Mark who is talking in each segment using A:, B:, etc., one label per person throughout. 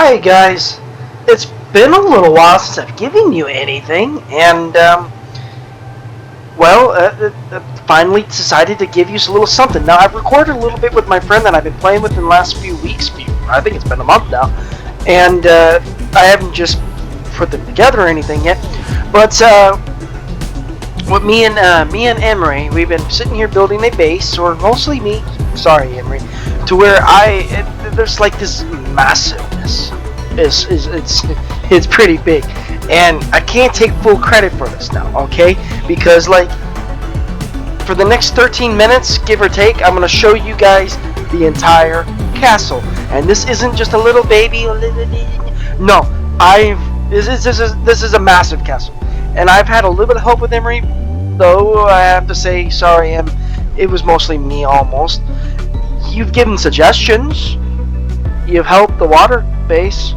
A: Hi guys, it's been a little while since I've given you anything, and finally decided to give you a little something. Now I've recorded a little bit with my friend that I've been playing with in the last few weeks. I think it's been a month now, and I haven't just put them together or anything yet. But with me and Emery, we've been sitting here building a base, or mostly me. Sorry, Emery, to where there's like this massiveness. It's pretty big, and I can't take full credit for this now, okay? Because like for the next 13 minutes, give or take, I'm gonna show you guys the entire castle, and this isn't just a little baby. No, this is a massive castle, and I've had a little bit of help with Emery, though I have to say sorry, it was mostly me almost. You've given suggestions. You've helped the water base.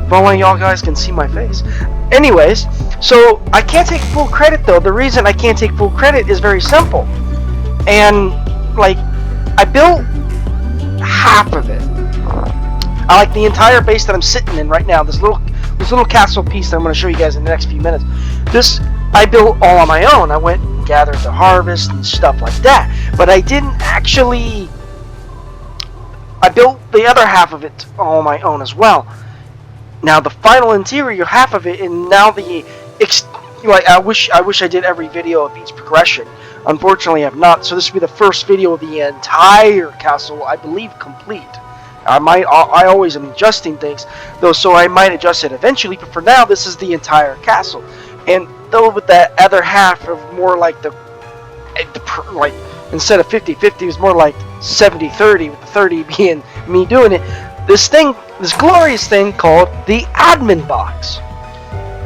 A: If only y'all guys can see my face. Anyways, so I can't take full credit though. The reason I can't take full credit is very simple. And like, I built half of it. I like the entire base that I'm sitting in right now. This little castle piece that I'm going to show you guys in the next few minutes. This I built all on my own. I went and gathered the harvest and stuff like that. But I didn't actually. I built the other half of it all on my own as well. Now the final interior half of it, and now I wish I did every video of each progression. Unfortunately, I've not. So this will be the first video of the entire castle, I believe, complete. I always am adjusting things, though, so I might adjust it eventually. But for now, this is the entire castle. And though with that other half of more like like instead of 50-50, it was more like 70-30, with the 30 being me doing it. This glorious thing called the admin box.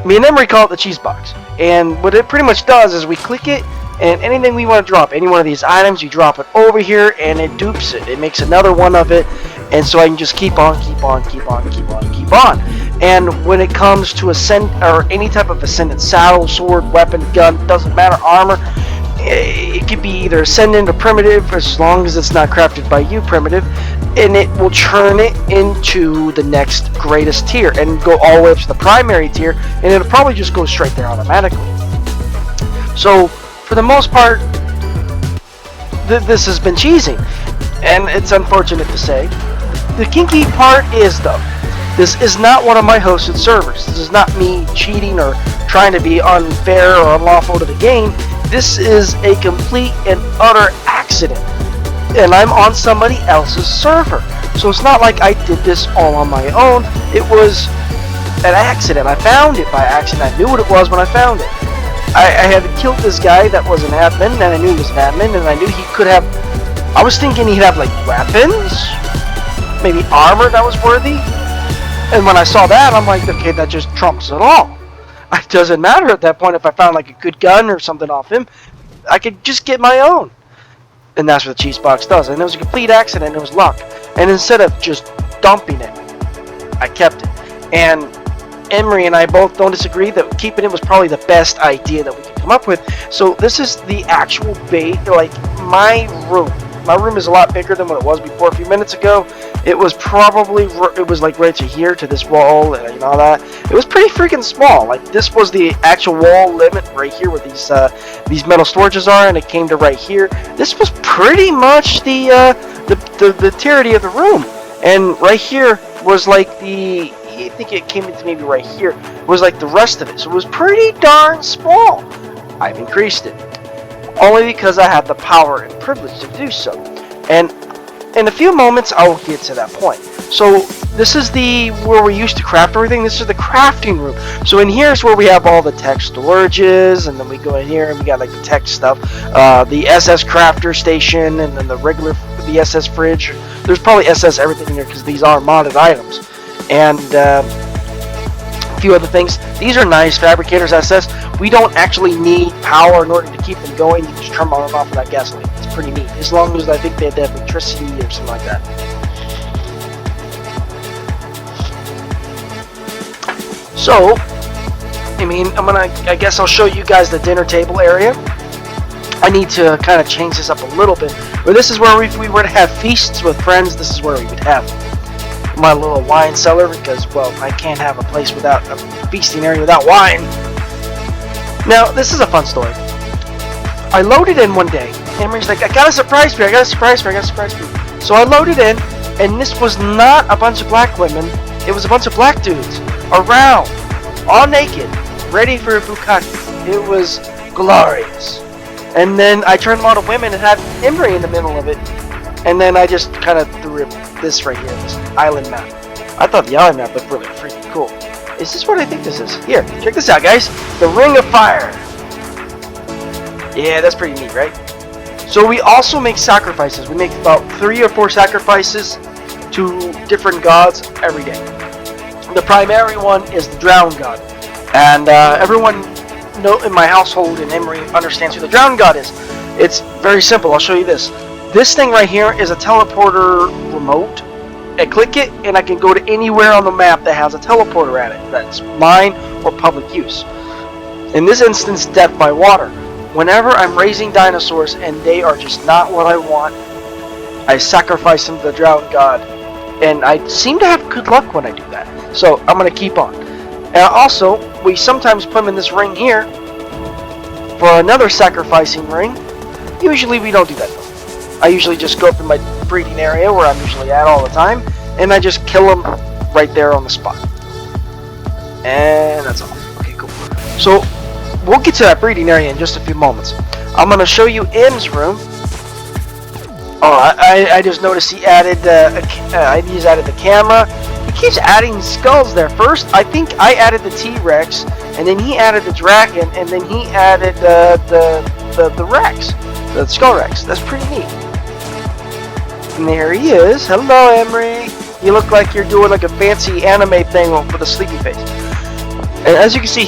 A: Me and Emery call it the cheese box. And what it pretty much does is we click it, and anything we want to drop, any one of these items, you drop it over here, and it dupes it. It makes another one of it, and so I can just keep on. And when it comes to any type of ascendant saddle, sword, weapon, gun, doesn't matter, armor, it could be either ascendant or primitive, as long as it's not crafted by you, primitive, and it will churn it into the next greatest tier and go all the way up to the primary tier, and it'll probably just go straight there automatically. So for the most part, this has been cheesing, and it's unfortunate to say. The kinky part is, though, this is not one of my hosted servers. This is not me cheating or trying to be unfair or unlawful to the game. This is a complete and utter accident, and I'm on somebody else's server. So it's not like I did this all on my own. It was an accident. I found it by accident. I knew what it was when I found it. I had killed this guy that was an admin, and I knew he was an admin, and I knew he could have. I was thinking he'd have like weapons, maybe armor that was worthy. And when I saw that, I'm like, okay, that just trumps it all. It doesn't matter at that point if I found like a good gun or something off him. I could just get my own. And that's what the cheese box does. And it was a complete accident. It was luck. And instead of just dumping it, I kept it. And Emery and I both don't disagree that keeping it was probably the best idea that we could come up with. So this is the actual bait, like my room. My room is a lot bigger than what it was before a few minutes ago. It was like right to here, to this wall, and all that. It was pretty freaking small. Like this was the actual wall limit right here where these metal storages are, and it came to right here. This was pretty much the entirety of the room. And right here was like I think it came into maybe right here, was like the rest of it. So it was pretty darn small. I've increased it. Only because I have the power and privilege to do so. And in a few moments, I will get to that point. So this is where we used to craft everything. This is the crafting room. So in here is where we have all the tech storages, and then we go in here and we got like the tech stuff, the SS crafter station, and then the SS fridge. There's probably SS everything in here because these are modded items. And a few other things. These are nice fabricators SS. We don't actually need power in order to keep them going. You can just turn them on and off with that gasoline. It's pretty neat. As long as I think they have electricity or something like that. So, I guess I'll show you guys the dinner table area. I need to kind of change this up a little bit. But this is where if we were to have feasts with friends, this is where we would have them. my little wine cellar because, well, I can't have a place without a feasting area without wine. Now, this is a fun story. I loaded in one day. Emery's like, I got a surprise for you, I got a surprise for you. So I loaded in, and this was not a bunch of black women. It was a bunch of black dudes around, all naked, ready for a bukkake. It was glorious. And then I turned them all to women and had Emery in the middle of it. And then I just kind of threw this right here, this island map. I thought the island map looked really freaking cool. Is this what I think this is? Here, check this out, guys. The Ring of Fire. Yeah, that's pretty neat, right? So we also make sacrifices. We make about 3 or 4 sacrifices to different gods every day. The primary one is the drowned god. And everyone in my household in Emery understands who the drowned god is. It's very simple. I'll show you this. This thing right here is a teleporter remote. I click it and I can go to anywhere on the map that has a teleporter at it. That's mine or public use. In this instance, death by water. Whenever I'm raising dinosaurs and they are just not what I want, I sacrifice them to the drowned god. And I seem to have good luck when I do that. So I'm going to keep on. And also, we sometimes put them in this ring here for another sacrificing ring. Usually we don't do that though. I usually just go up in my breeding area where I'm usually at all the time, and I just kill them right there on the spot. And that's all. Okay, cool. So we'll get to that breeding area in just a few moments. I'm going to show you M's room. Oh, I just noticed he added he's added the camera. He keeps adding skulls there. First, I think I added the T-Rex, and then he added the dragon, and then he added the Rex, the Skull Rex. That's pretty neat. And there he is. Hello, Emery. You look like you're doing like a fancy anime thing with a sleepy face. And as you can see,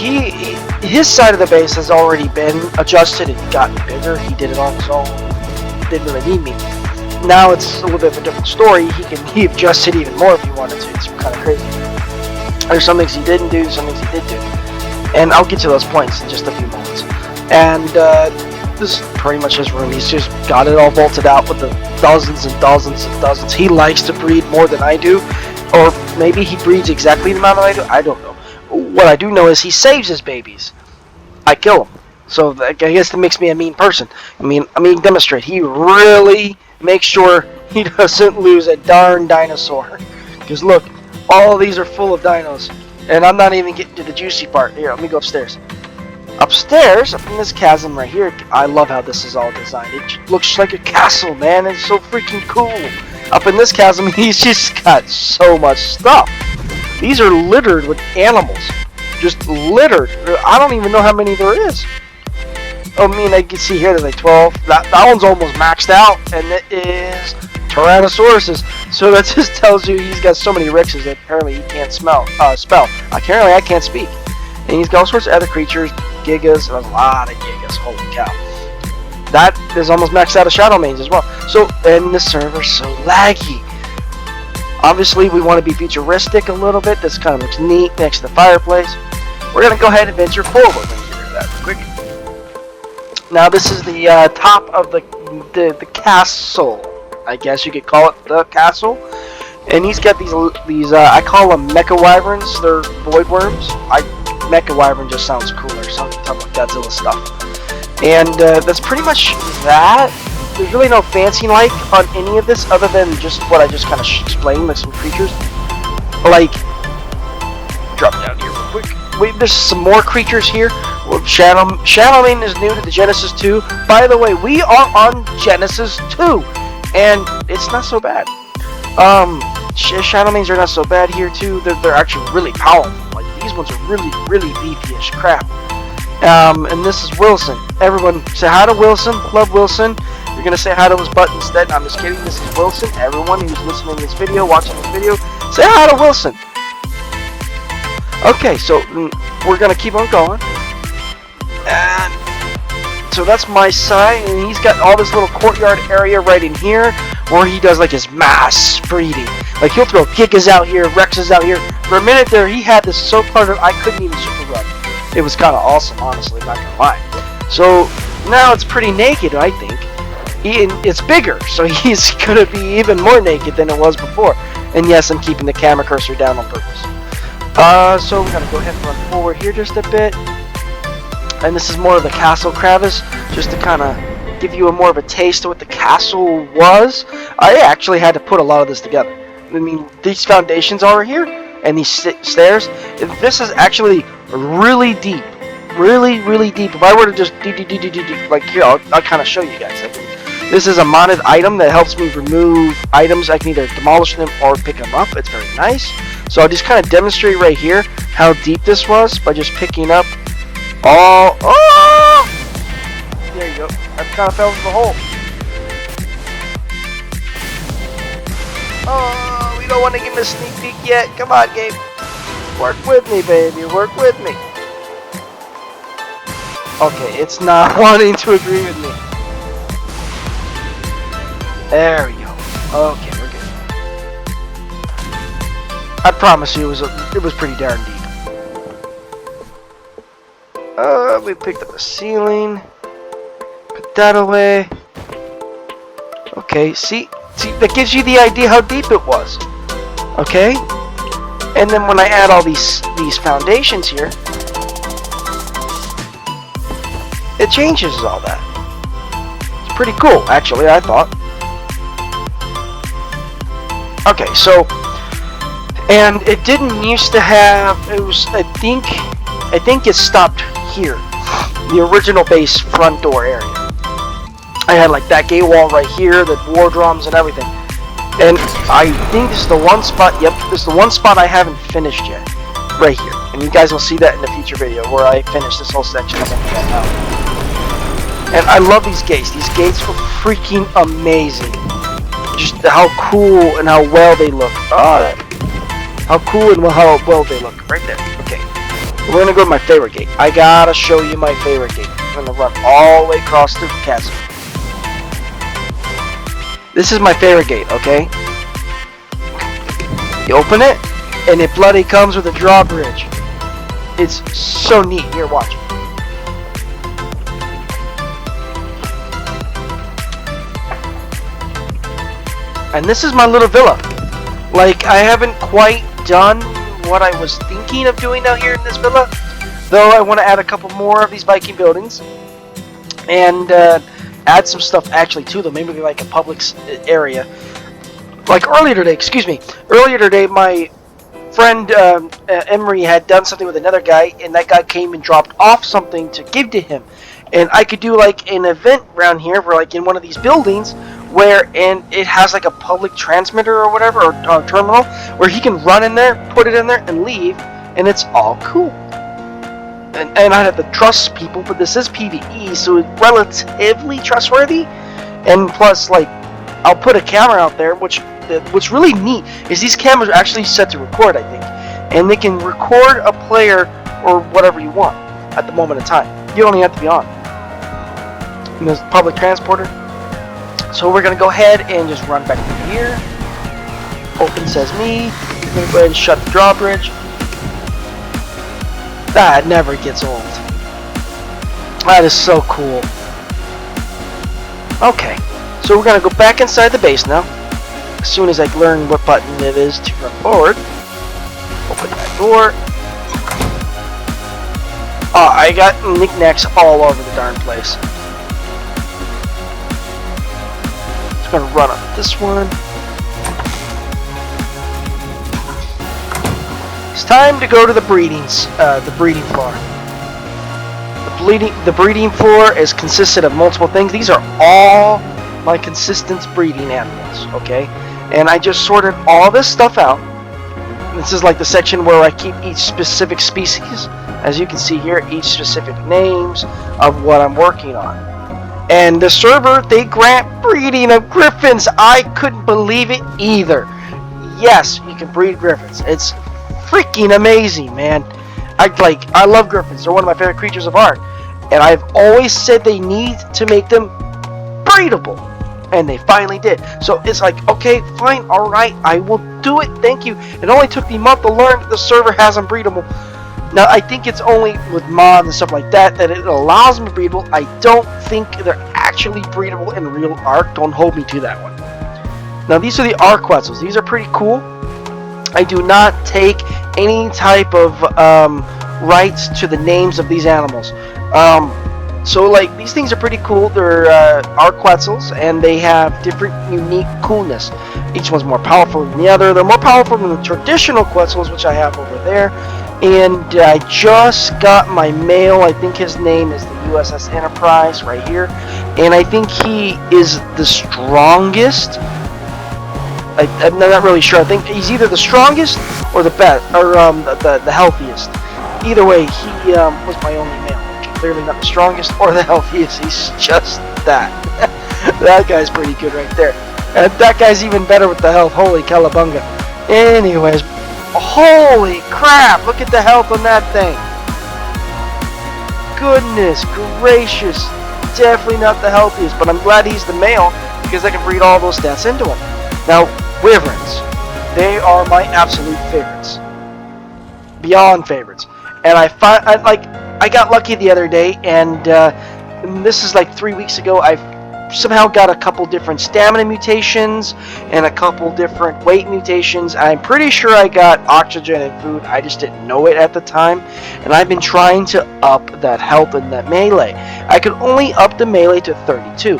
A: his side of the base has already been adjusted and gotten bigger. He did it on his own. Didn't really need me. Now it's a little bit of a different story. He adjusted even more if he wanted to. It's kind of crazy. There's some things he didn't do, some things he did do. And I'll get to those points in just a few moments. And this is pretty much his room. He's just got it all bolted out with the dozens and dozens and dozens. He likes to breed more than I do. Or maybe he breeds exactly the amount that I do. I don't know. What I do know is he saves his babies. I kill them. So I guess that makes me a mean person. I mean, demonstrate. He really makes sure he doesn't lose a darn dinosaur. Because look, all of these are full of dinos. And I'm not even getting to the juicy part. Here, let me go upstairs. Upstairs, up in this chasm right here, I love how this is all designed. It looks like a castle, man. It's so freaking cool. Up in this chasm, he's just got so much stuff. These are littered with animals. Just littered. I don't even know how many there is. I mean, I can see here there's like 12. That one's almost maxed out, and it is Tyrannosauruses. So that just tells you he's got so many Rexes that apparently he can't spell. Apparently I can't speak. And he's got all sorts of other creatures, gigas, and a lot of gigas. Holy cow. That is almost maxed out of Shadow Mains as well. So, and the server's so laggy. Obviously, we want to be futuristic a little bit. This kind of looks neat next to the fireplace. We're going to go ahead and venture forward. Let me get rid of that real quick. Now, this is the top of the castle. I guess you could call it the castle. And he's got these I call them mecha wyverns. They're void worms. Mecha wyvern just sounds cooler. Something like Godzilla stuff. And that's pretty much that. There's really no fancy like on any of this other than just what I just kind of explained, like some creatures. Like, drop down here real quick. Wait, there's some more creatures here. Shadow Main is new to the Genesis 2. By the way, we are on Genesis 2, and it's not so bad. Shadow Mains are not so bad here too. They're actually really powerful. Like these ones are really beefy-ish crap. And this is Wilson. Everyone say hi to Wilson. Love Wilson. You're gonna say hi to his butt instead. I'm just kidding. This is Wilson. Everyone who's listening to this video, watching this video, say hi to Wilson. Okay, so we're gonna keep on going. And so that's my side, and he's got all this little courtyard area right in here where he does like his mass breeding. Like he'll throw Gigas out here, Rexes out here. For a minute there, he had this so cluttered I couldn't even super run. It was kind of awesome, honestly, not gonna lie. So now it's pretty naked, I think. It's bigger, so he's gonna be even more naked than it was before. And yes, I'm keeping the camera cursor down on purpose. So we're gonna go ahead and run forward here just a bit. And this is more of the castle crevice, just to kind of give you more of a taste of what the castle was. I actually had to put a lot of this together. I mean, these foundations are here, and these stairs. This is actually really deep, really deep. If I were to just like here, I'll kind of show you guys. This is a modded item that helps me remove items. I can either demolish them or pick them up. It's very nice. So I'll just kind of demonstrate right here how deep this was by just picking up all. Oh! There you go. I kind of fell into the hole. Oh, we don't want to give him a sneak peek yet. Come on, Gabe. Work with me, baby. Work with me. Okay, it's not wanting to agree with me. There we go. Okay, we're good. I promise you, it was pretty darn deep. We picked up the ceiling. Put that away. Okay, see, that gives you the idea how deep it was. Okay, and then when I add all these foundations here, it changes all that. It's pretty cool, actually, I thought. Okay, so, and it didn't used to have, it was, I think it stopped here, the original base front door area. I had like that gate wall right here, the war drums and everything. And I think this is the one spot, yep, this is the one spot I haven't finished yet, right here. And you guys will see that in the future video where I finish this whole section of that. And I love these gates. These gates were freaking amazing. Just how cool and how well they look. Oh, how cool and how well they look. Right there. Okay. We're gonna go to my favorite gate. I gotta show you my favorite gate. I'm gonna run all the way across the chasm. This is my favorite gate, okay? You open it, and it bloody comes with a drawbridge. It's so neat. Here, watch. And this is my little villa. Like, I haven't quite done what I was thinking of doing out here in this villa, though I want to add a couple more of these Viking buildings and add some stuff actually to them, maybe like a public area. Like earlier today, my friend Emery had done something with another guy, and that guy came and dropped off something to give to him. And I could do like an event around here, where like in one of these buildings, and it has like a public transmitter or whatever, or terminal, where he can run in there, put it in there, and leave, and it's all cool. And I have to trust people, but this is PvE, so it's relatively trustworthy. And plus, like, I'll put a camera out there, what's really neat is these cameras are actually set to record, I think, and they can record a player or whatever you want at the moment in time. You don't even have to be on. And there's public transporter. So we're gonna go ahead and just run back through here. Open sesame. We're gonna go ahead and shut the drawbridge. That never gets old. That is so cool. Okay, so we're gonna go back inside the base now. As soon as I learn what button it is to run forward. Open that door. Oh, I got knickknacks all over the darn place. Just gonna run up this one. It's time to go to the breeding floor. The breeding floor is consisted of multiple things. These are all my consistent breeding animals, okay? And I just sorted all this stuff out. This is like the section where I keep each specific species. As you can see here, each specific names of what I'm working on. And the server, they grant breeding of griffins. I couldn't believe it either. Yes, you can breed griffins. It's freaking amazing, man. I love griffins. They're one of my favorite creatures of art. And I've always said they need to make them breedable. And they finally did. So it's like, okay, fine, alright, I will do it, thank you. It only took me a month to learn that the server has them breedable. Now, I think it's only with mods and stuff like that it allows them to be breedable. I don't think they're actually breedable in real Ark. Don't hold me to that one. Now, these are the Ark Quetzals. These are pretty cool. I do not take any type of rights to the names of these animals. So like these things are pretty cool. They're are Quetzals, and they have different unique coolness. Each one's more powerful than the other. They're more powerful than the traditional Quetzals, which I have over there. And I just got my male. I think his name is the USS Enterprise right here, and I think he is the strongest. I'm not really sure. I think he's either the strongest or the best, or the healthiest. Either way, he was my only male. Clearly not the strongest or the healthiest. He's just that. That guy's pretty good right there. And that guy's even better with the health. Holy calabunga. Anyways, holy crap! Look at the health on that thing. Goodness gracious. Definitely not the healthiest, but I'm glad he's the male because I can breed all those stats into him. Now, wyverns. They are my absolute favorites. Beyond favorites. And I got lucky the other day, and this is like 3 weeks ago. I've somehow got a couple different stamina mutations and a couple different weight mutations. I'm pretty sure I got oxygen and food. I just didn't know it at the time. And I've been trying to up that health and that melee. I could only up the melee to 32.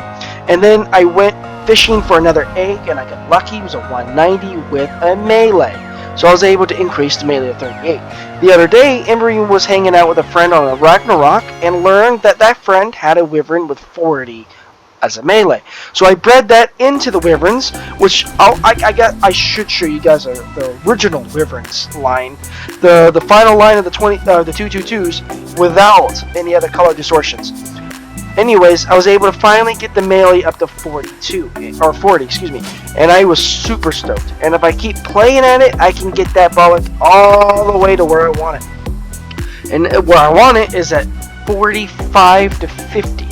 A: And then I went fishing for another egg, and I got lucky. It was a 190 with a melee. So I was able to increase the melee to 38. The other day, Emery was hanging out with a friend on a Ragnarok and learned that that friend had a wyvern with 40 as a melee. So I bred that into the wyverns, which I should show you guys the original wyverns line, the final line of the 222s without any other color distortions. Anyways, I was able to finally get the melee up to 42, or 40, excuse me, and I was super stoked. And if I keep playing at it, I can get that bollock all the way to where I want it. And where I want it is at 45 to 50.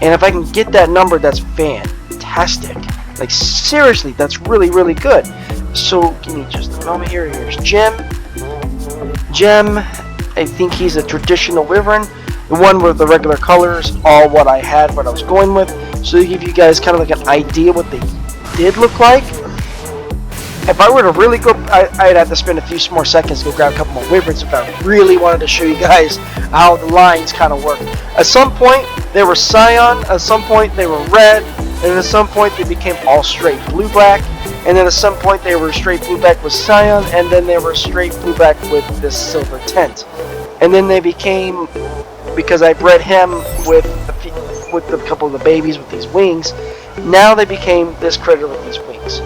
A: And if I can get that number, that's fantastic. Like, seriously, that's really, really good. So, give me just a moment here. Here's Jem. Jem, I think he's a traditional wyvern. The one with the regular colors, all what I had, what I was going with. So to give you guys kind of like an idea what they did look like. If I were to really go, I'd have to spend a few more seconds to go grab a couple more wyverns if I really wanted to show you guys how the lines kind of work. At some point, they were cyan, at some point they were red, and at some point they became all straight blue-black, and then at some point they were straight blue-black with cyan, and then they were straight blue-black with this silver tint. And then they became, because I bred him with a couple of the babies with these wings, now they became this critter with these wings.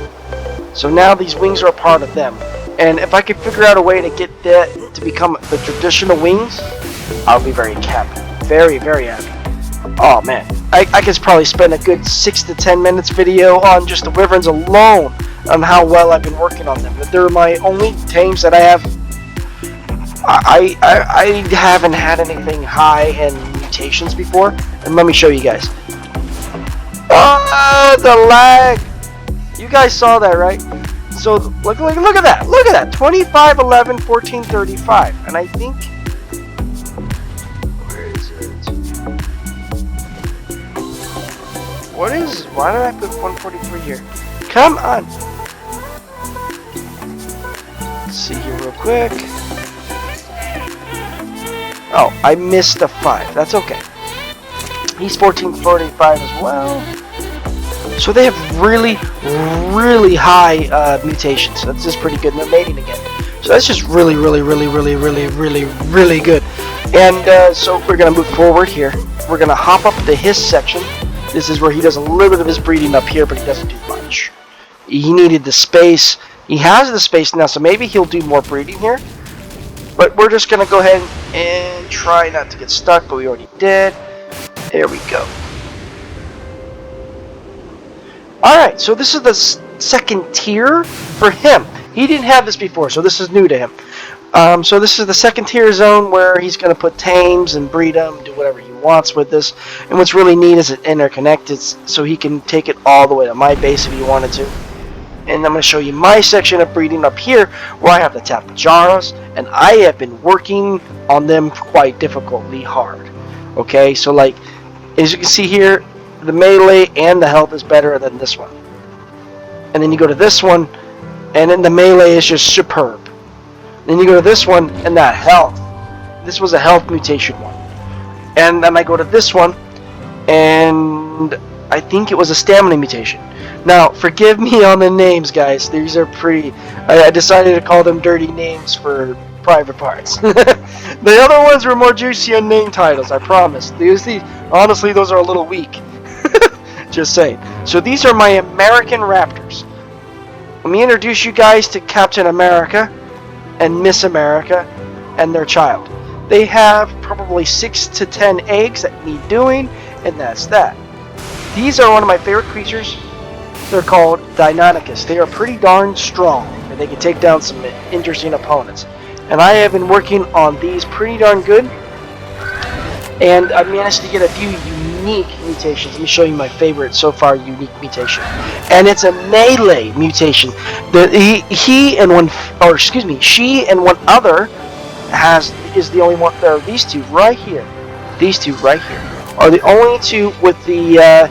A: So now these wings are a part of them. And if I could figure out a way to get that to become the traditional wings, I'll be very happy. Very, very happy. Oh man, I could probably spend a good 6 to 10 minutes video on just the wyverns alone, on how well I've been working on them. But they're my only tames that I have. I haven't had anything high in mutations before, and let me show you guys. Oh, the lag! You guys saw that, right? So look at that! Look at that! 25, 11, 14, 35, and I think, where is it? Why did I put 143 here? Come on! Let's see here real quick. Oh, I missed a 5. That's okay. He's 1445 as well. So they have really, really high mutations. That's just pretty good. And they're mating again. So that's just really, really, really, really, really, really, really good. And so we're going to move forward here. We're going to hop up to his section. This is where he does a little bit of his breeding up here, but he doesn't do much. He needed the space. He has the space now, so maybe he'll do more breeding here. But we're just going to go ahead and try not to get stuck, but we already did. There we go. Alright, so this is the second tier for him. He didn't have this before, so this is new to him. So this is the second tier zone where he's going to put tames and breed them, do whatever he wants with this. And what's really neat is it interconnected, so he can take it all the way to my base if he wanted to. And I'm going to show you my section of breeding up here where I have the Tapajaras, and I have been working on them quite difficultly hard. Okay, so like, as you can see here, the melee and the health is better than this one. And then you go to this one, And then the melee is just superb. Then you go to this one, and that health. This was a health mutation one. And then I go to this one, and I think it was a stamina mutation. Now, forgive me on the names, guys. These are pretty... I decided to call them dirty names for private parts. The other ones were more juicy on name titles, I promise. Honestly, those are a little weak. Just saying. So these are my American Raptors. Let me introduce you guys to Captain America and Miss America and their child. They have probably 6 to 10 eggs that need doing, and that's that. These are one of my favorite creatures. They're called Deinonychus. They are pretty darn strong, and they can take down some interesting opponents. And I have been working on these pretty darn good, and I managed to get a few unique mutations. Let me show you my favorite so far unique mutation, and it's a melee mutation. She and one other is the only one. There are these two right here. These two right here are the only two with the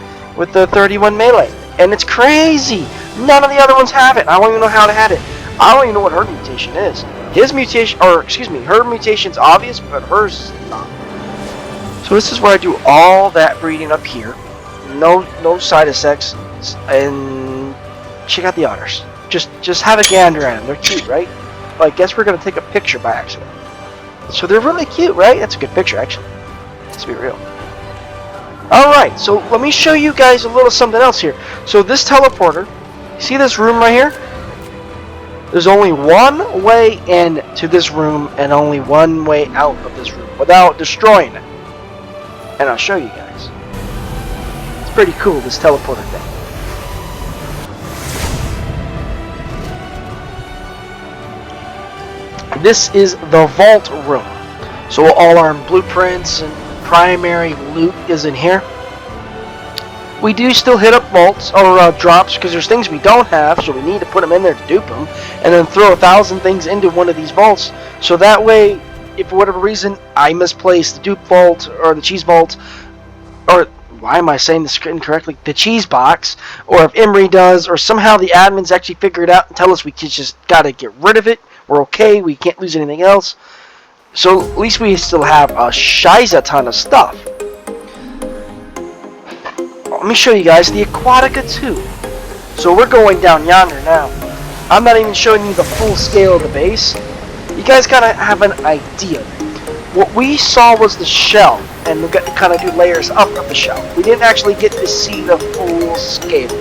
A: 31 melee, and it's crazy. None of the other ones have it. I don't even know how to have it. I don't even know what her mutation is. Her mutation's obvious, but hers is not. So this is where I do all that breeding up here. No side effects, and check out the otters. Just have a gander at them. They're cute, right? Well, I guess we're gonna take a picture by accident. So they're really cute, right? That's a good picture, actually. Let's be real. Alright, so let me show you guys a little something else here. So this teleporter, see this room right here? There's only one way in to this room and only one way out of this room without destroying it. And I'll show you guys. It's pretty cool, this teleporter thing. This is the vault room. So all our blueprints and primary loot is in here. We do still hit up vaults or drops because there's things we don't have, so we need to put them in there to dupe them, and then throw 1,000 things into one of these vaults. So that way, if for whatever reason I misplace the dupe vault or the cheese vault, or why am I saying this incorrectly? The cheese box, or if Emery does, or somehow the admins actually figure it out and tell us we just gotta get rid of it. We're okay. We can't lose anything else. So at least we still have a shiza ton of stuff. Let me show you guys the Aquatica 2. So we're going down yonder now. I'm not even showing you the full scale of the base. You guys kind of have an idea. What we saw was the shell, and we got to kind of do layers up of the shell. We didn't actually get to see the full scale.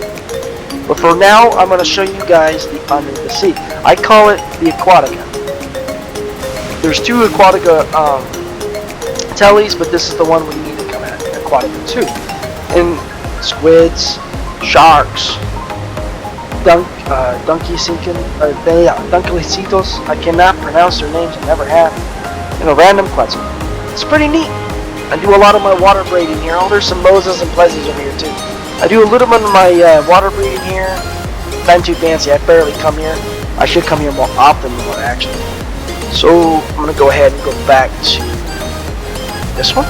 A: But for now, I'm going to show you guys the under the sea. I call it the Aquatica. There's two Aquatica tellies, but this is the one we need to come at, Aquatica 2. And squids, sharks, dunkelicitos. I cannot pronounce their names, I never have. And a random quetzal. It's pretty neat. I do a lot of my water breeding here. Oh, there's some Moses and Plezzies over here too. I do a little bit of my water breeding here. Not too fancy, I barely come here. I should come here more often than actually. So I'm gonna go ahead and go back to this one.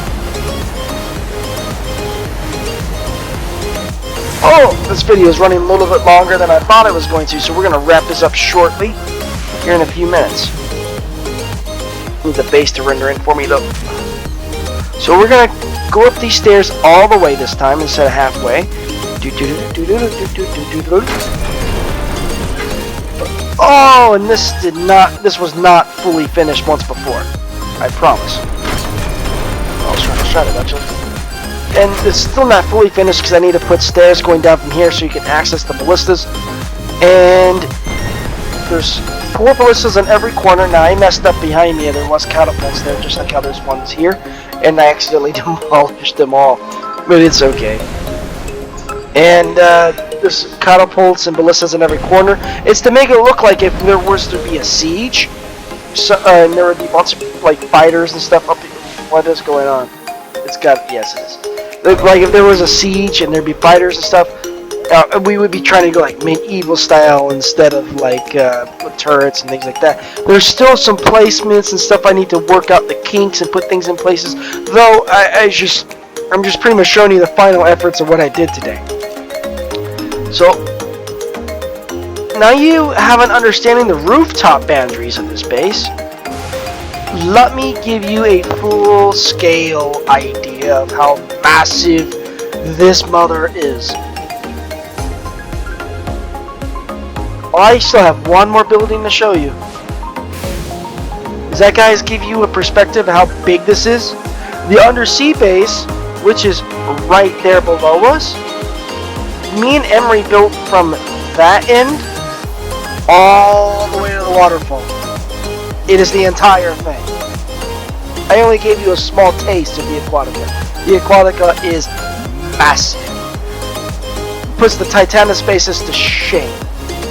A: Oh, this video is running a little bit longer than I thought it was going to, so we're going to wrap this up shortly, here in a few minutes. Need the base to render in for me though. So we're going to go up these stairs all the way this time instead of halfway. Oh, and this was not fully finished once before. I promise. I'll try to actually. And it's still not fully finished because I need to put stairs going down from here so you can access the ballistas. And there's 4 ballistas in every corner. Now I messed up behind me and there was catapults there just like how there's ones here. And I accidentally demolished them all. But it's okay. And there's catapults and ballistas in every corner. It's to make it look like if there was to be a siege. And there would be lots of like fighters and stuff up here. What is going on? It's got, yes it is. Like if there was a siege and there'd be fighters and stuff, we would be trying to go like medieval style instead of like with turrets and things like that. There's still some placements and stuff I need to work out the kinks and put things in places. Though I'm just pretty much showing you the final efforts of what I did today. So now you have an understanding the rooftop boundaries of this base. Let me give you a full scale idea of how massive this mother is. I still have one more building to show you. Does that, guys, give you a perspective of how big this is? The undersea base, which is right there below us, me and Emery built from that end all the way to the waterfall. It is the entire thing. I only gave you a small taste of the Aquatica. The Aquatica is massive. Puts the Titanus spaces to shame.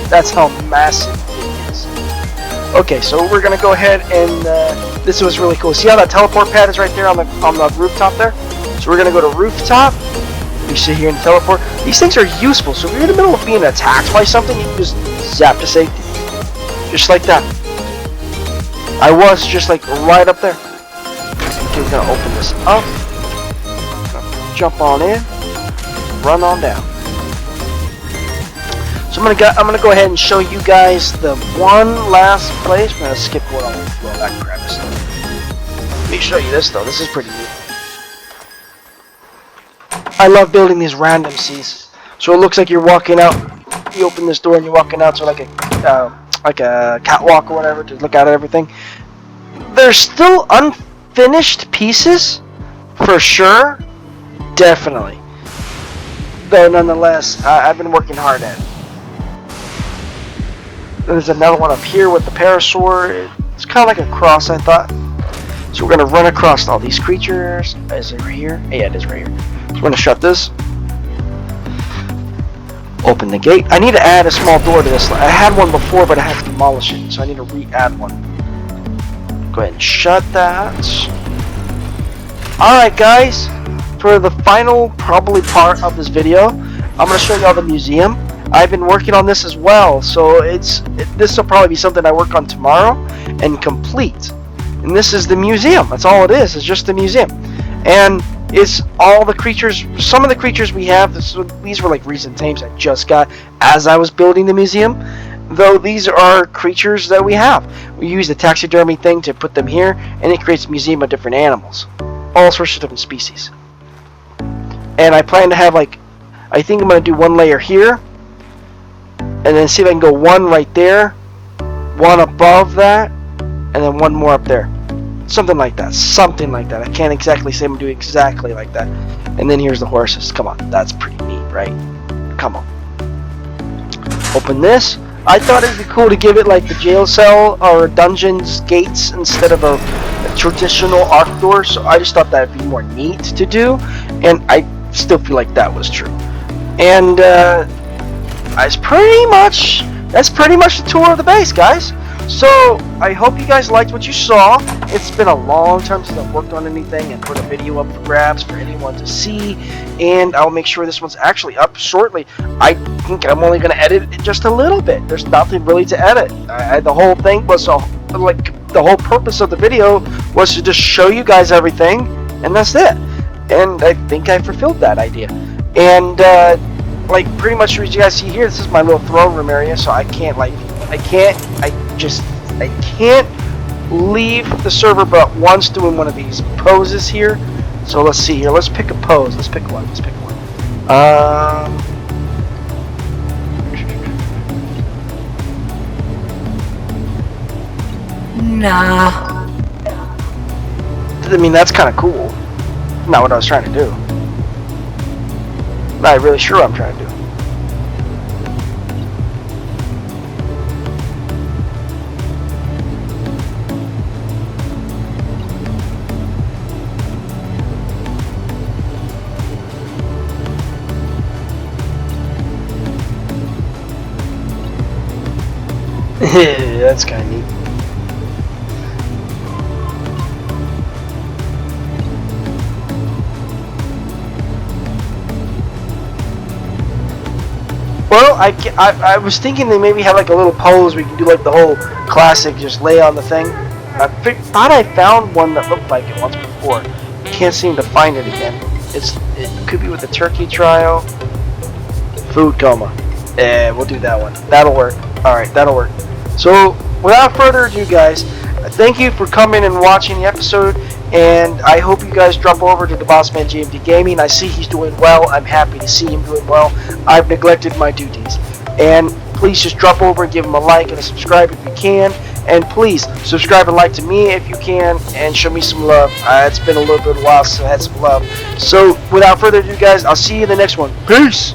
A: That's how massive it is. Okay, so we're gonna go ahead and this was really cool. See how that teleport pad is right there on the rooftop there? So we're gonna go to rooftop. We sit here and teleport. These things are useful. So if you're in the middle of being attacked by something, you can just zap to safety, just like that. I was just like right up there. Okay, we're gonna open this up. Jump on in. Run on down. So I'm gonna go ahead and show you guys the one last place. I'm gonna skip going on that crevice. Let me show you this though. This is pretty neat. I love building these random seas. So it looks like you're walking out. You open this door and you're walking out, so like a catwalk or whatever to look out at everything. There's still unfinished pieces, for sure, definitely. Though nonetheless, I've been working hard at it. There's another one up here with the parasaur. It's kind of like a cross, I thought. So we're going to run across all these creatures. Is it right here? Yeah, it is right here. So we're going to shut this. Open the gate. I need to add a small door to this. I had one before, but I had to demolish it. So I need to re-add one. Go ahead and shut that. Alright, guys. For the final, probably part of this video, I'm going to show you all the museum. I've been working on this as well, so this will probably be something I work on tomorrow and complete. And this is the museum. That's all it is. It's just the museum, and it's all the creatures. Some of the creatures we have. These were like recent tames I just got as I was building the museum. Though these are creatures that we have. We use the taxidermy thing to put them here, and it creates a museum of different animals, all sorts of different species. And I plan to have I think I'm going to do one layer here. And then see if I can go one right there, one above that, and then one more up there. Something like that. Something like that. I can't exactly say I'm doing exactly like that. And then here's the horses. Come on. That's pretty neat, right? Come on. Open this. I thought it'd be cool to give it like the jail cell or dungeon's gates instead of a traditional arc door. So I just thought that would be more neat to do. And I still feel like that was true. And, that's pretty much the tour of the base, guys. So I hope you guys liked what you saw. It's been a long time since I've worked on anything and put a video up for grabs for anyone to see, and I'll make sure this one's actually up shortly. I think I'm only going to edit it just a little bit. There's nothing really to edit. The whole thing was the whole purpose of the video was to just show you guys everything, and that's it. And I think I fulfilled that idea. And pretty much what you guys see here, this is my little throne room area, so I can't leave the server but once doing one of these poses here. So let's see here, let's pick a pose, let's pick one.
B: Nah.
A: I mean, that's kind of cool. Not what I was trying to do. Not really sure what I'm trying to do. That's kind of neat. Well, I was thinking they maybe have like a little pose we can do like the whole classic, just lay on the thing. I thought I found one that looked like it once before. Can't seem to find it again. It could be with the turkey trial. Food coma. We'll do that one. That'll work. Alright, that'll work. So, without further ado, guys, thank you for coming and watching the episode, and I hope you guys drop over to the Bossman GMD Gaming. I see he's doing well. I'm happy to see him doing well. I've neglected my duties. And please just drop over and give him a like and a subscribe if you can. And please, subscribe and like to me if you can, and show me some love. It's been a little bit of a while since I had some love. So, without further ado, guys, I'll see you in the next one. Peace!